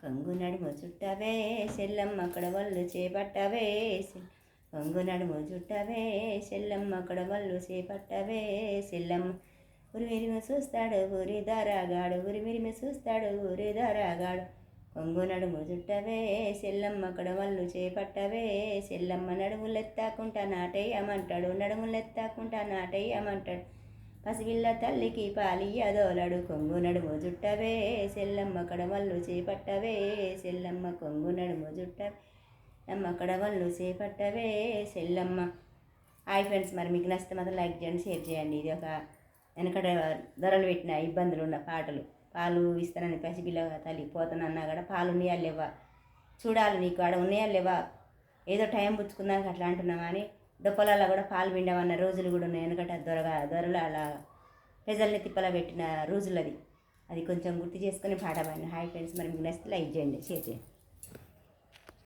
కొంగు నడుము చుట్టవే సెల్లమ్మ కొడవళ్ళు చేపట్టవే కొంగు నడుము చుట్టవే సెల్లమ్మ కొడవళ్ళు చేపట్టవే సెల్లమ్మ ఉరిమిరిమి చూస్తాడు ఊరి దారాగాడు ఉరిమిరిమి చూస్తాడు ఊరి దారాగాడు కొంగు నడుము చుట్టవే సెల్లమ్మ కొడవళ్ళు చేపట్టవే సెల్లమ్మ నడుములెత్తాకుంటా నాటేయమంటాడు నడుములెత్తాకుంటా నాటేయమంటాడు పసిపిల్ల తల్లికి పాలియదోలడు కొంగు నడుము జుట్టవే సెల్లమ్మ కడవళ్ళు చేపట్టవే సెల్లమ్మ కొంగు నడుము జుట్టవే అమ్మ కడవళ్ళు చేపట్టవే సెల్లమ్మ. హాయ్ ఫ్రెండ్స్, మరి మీకు నచ్చితే మాత్రం లైక్ చేయండి, షేర్ చేయండి. ఇది ఒక వెనకడ ధరలు పెట్టిన ఇబ్బందులు ఉన్న పాటలు. పాలు ఇస్తానని పసిపిల్ల తల్లి పోతానన్నా కూడా పాలు ఉన్నాయా లేవా చూడాలి, నీకు ఆడ ఉన్నాయా లేవా, ఏదో టైం పుచ్చుకుందానికి అట్లా అంటున్నాం కానీ దొప్పలలో కూడా పాలు పిండమన్న రోజులు కూడా ఉన్నాయి. ఎందుకంటే దొరలు అలా ప్రజల్ని తిప్పలా పెట్టిన రోజులు అది కొంచెం గుర్తు చేసుకొని పాట పాడిన. హాయ్ ఫ్రెండ్స్, మరి మీకు నచ్చితే లైక్ చేయండి, షేర్ చేయండి.